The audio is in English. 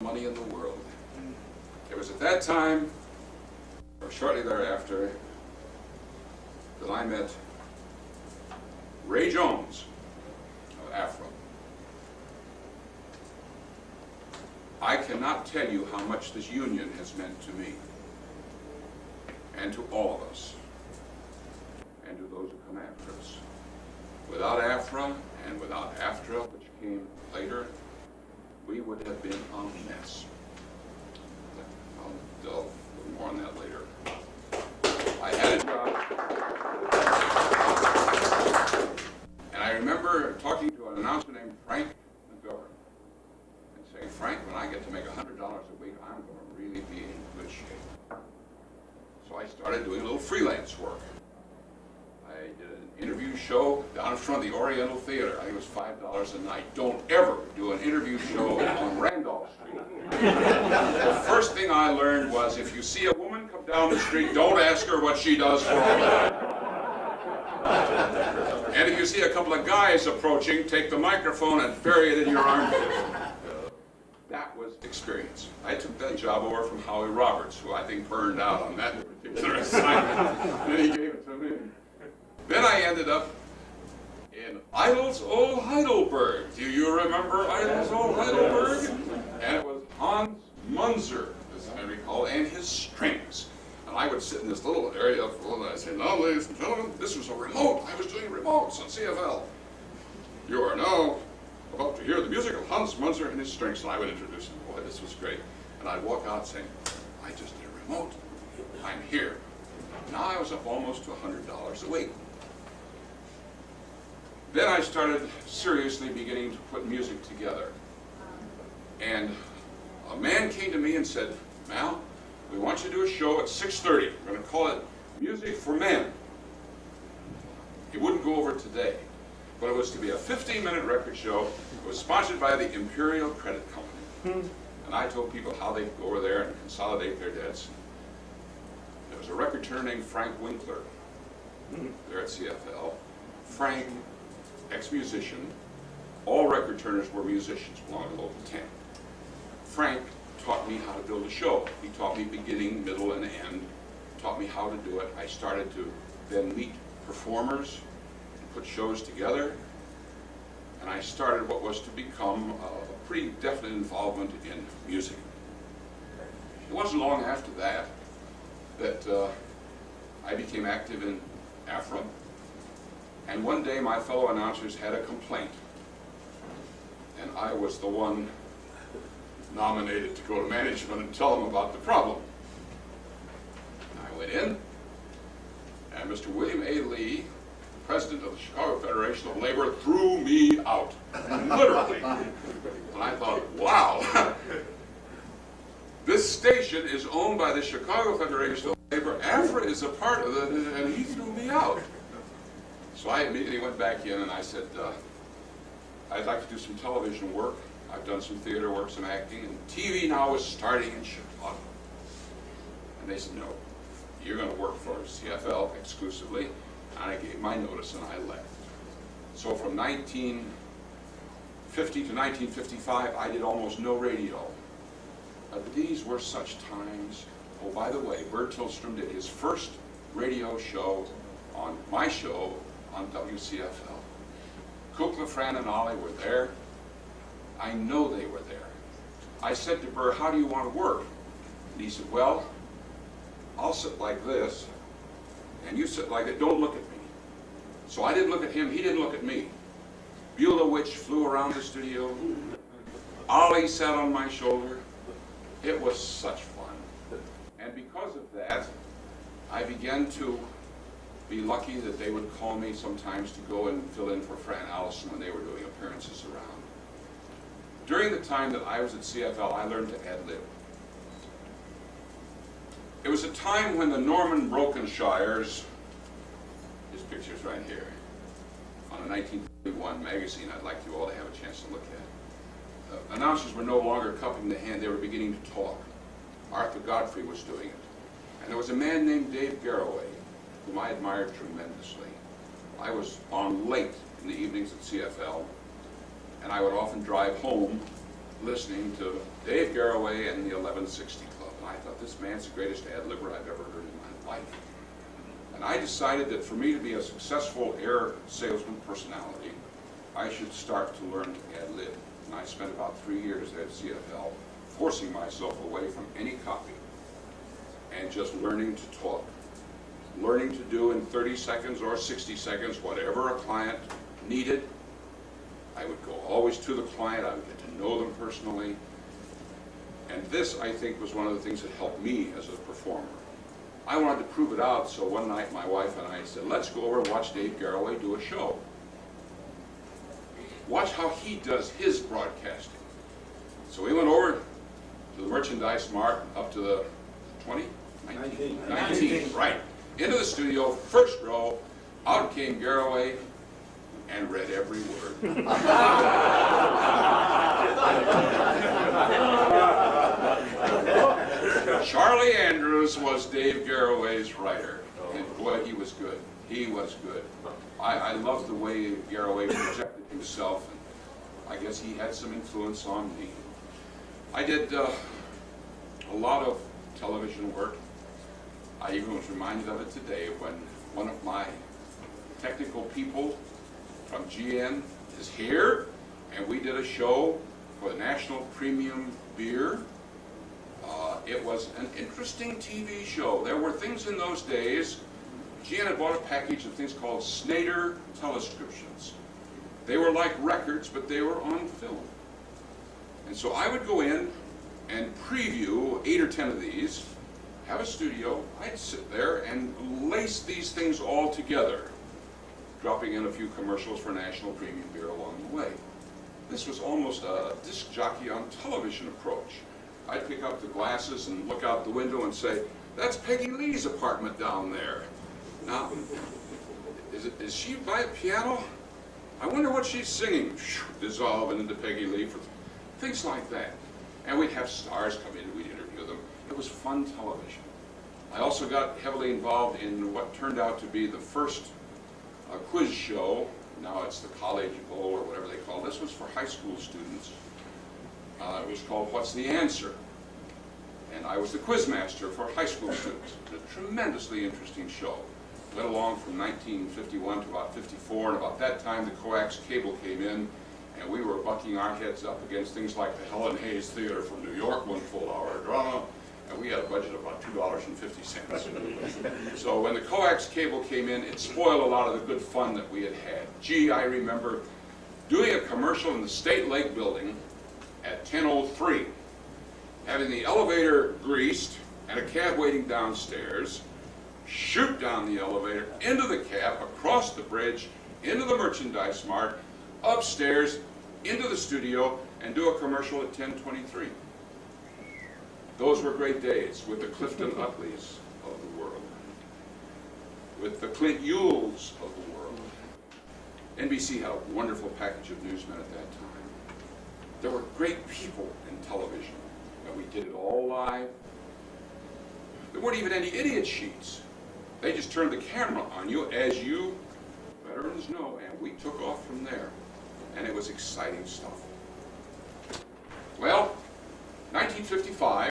money in the world. It was at that time, or shortly thereafter, that I met Ray Jones of Afro. I cannot tell you how much this union has meant to me, and to all of us, and to those who come after us. Without AFRA, and without AFTRA, which came later, we would have been a mess. I'll delve a little more on that later. I had a job, and I remember talking to an announcer named Frank McGovern, and saying, Frank, when I get to make $100 a week, I'm going to really be in good shape. So I started doing a little freelance work. I did an interview show down in front of the Oriental Theater. I think it was $5 a night. Don't ever do an interview show on Randolph Street. The first thing I learned was if you see a woman come down the street, don't ask her what she does for a living. And if you see a couple of guys approaching, take the microphone and bury it in your armpit. That was experience. I took that job over from Howie Roberts, who I think burned out on that particular assignment. Then he gave it to me. Then I ended up in Idle's Old Heidelberg. Do you remember Idle's Old Heidelberg? And it was Hans Munzer, as I recall, and his strings. And I would sit in this little area and I'd say, now, ladies and gentlemen, this was a remote. I was doing remotes on CFL. You are now about to hear the music of Hans Munzer and his strings. And I would introduce him. Boy, this was great. And I'd walk out saying, I just did a remote. I'm here. Now I was up almost to $100 a week. Then I started seriously beginning to put music together. And a man came to me and said, Mal, we want you to do a show at 6:30. We're going to call it Music for Men. It wouldn't go over today, but it was to be a 15-minute record show. It was sponsored by the Imperial Credit Company. And I told people how they could go over there and consolidate their debts. There was a record turner named Frank Winkler there at CFL. Frank, ex-musician, all record turners were musicians, belonging to Local 10. Frank taught me how to build a show. He taught me beginning, middle, and end, taught me how to do it. I started to then meet performers and put shows together, and I started what was to become a pretty definite involvement in music. It wasn't long after that I became active in Afro. And one day my fellow announcers had a complaint, and I was the one nominated to go to management and tell them about the problem. I went in, and Mr. William A. Lee, the president of the Chicago Federation of Labor, threw me out, literally. And I thought, wow, this station is owned by the Chicago Federation of Labor. AFRA is a part of it, and he threw me out. So I immediately went back in and I said, I'd like to do some television work. I've done some theater work, some acting, and TV now is starting in Chicago. And they said, no, you're going to work for CFL exclusively. And I gave my notice and I left. So from 1950 to 1955, I did almost no radio. But these were such times. Oh, by the way, Bert Tillstrom did his first radio show on my show on WCFL. Kukla, Fran, and Ollie were there. I know they were there. I said to Burr, how do you want to work? And he said, well, I'll sit like this, and you sit like that. Don't look at me. So I didn't look at him. He didn't look at me. Beulah Witch flew around the studio. Ollie sat on my shoulder. It was such fun. And because of that, I began to be lucky that they would call me sometimes to go and fill in for Fran Allison when they were doing appearances around. During the time that I was at CFL, I learned to ad-lib. It was a time when the Norman Brokenshires, his picture's right here, on a 1931 magazine I'd like you all to have a chance to look at. Announcers were no longer cupping the hand, they were beginning to talk. Arthur Godfrey was doing it. And there was a man named Dave Garroway, whom I admired tremendously. I was on late in the evenings at CFL, and I would often drive home listening to Dave Garroway and the 1160 Club. And I thought, this man's the greatest ad-libber I've ever heard in my life. And I decided that for me to be a successful air salesman personality, I should start to learn to ad-lib. And I spent about 3 years at WCFL forcing myself away from any copy and just learning to talk. Learning to do in 30 seconds or 60 seconds whatever a client needed. I would go always to the client, I would get to know them personally. And this, I think, was one of the things that helped me as a performer. I wanted to prove it out, so one night my wife and I said, let's go over and watch Dave Garroway do a show. Watch how he does his broadcasting. So we went over to the Merchandise Mart up to the 20? 19, right. Into the studio, first row, out came Garroway and read every word. Charlie Andrews was Dave Garroway's writer, and boy, he was good. He was good. I loved the way Garroway projected himself, and I guess he had some influence on me. I did a lot of television work. I even was reminded of it today when one of my technical people from GN is here, and we did a show for the National Premium Beer. It was an interesting TV show. There were things in those days. GN had bought a package of things called Snyder telescriptions. They were like records, but they were on film. And so I would go in and preview 8 or 10 of these, have a studio, I'd sit there and lace these things all together, dropping in a few commercials for National Premium Beer along the way. This was almost a disc jockey on television approach. I'd pick up the glasses and look out the window and say, that's Peggy Lee's apartment down there. Now, is she by a piano? I wonder what she's singing. Dissolving into Peggy Lee, for things like that. And we'd have stars come in and we'd interview them. It was fun television. I also got heavily involved in what turned out to be the first quiz show. Now it's the College Bowl or whatever they call it. This was for high school students. It was called What's the Answer? And I was the quiz master for high school students. A tremendously interesting show. Went along from 1951 to about 54, and about that time the coax cable came in, and we were bucking our heads up against things like the Helen Hayes Theater from New York, 1 full-hour drama, and we had a budget of about $2.50. So when the coax cable came in, it spoiled a lot of the good fun that we had had. Gee, I remember doing a commercial in the State Lake building at 10:03, having the elevator greased and a cab waiting downstairs, shoot down the elevator, into the cab, across the bridge, into the Merchandise Mart, upstairs, into the studio, and do a commercial at 10:23. Those were great days with the Clifton Utleys of the world, with the Clint Yules of the world. NBC had a wonderful package of newsmen at that time. There were great people in television, and we did it all live. There weren't even any idiot sheets. They just turned the camera on you, as you veterans know, and we took off from there. And it was exciting stuff. Well, 1955,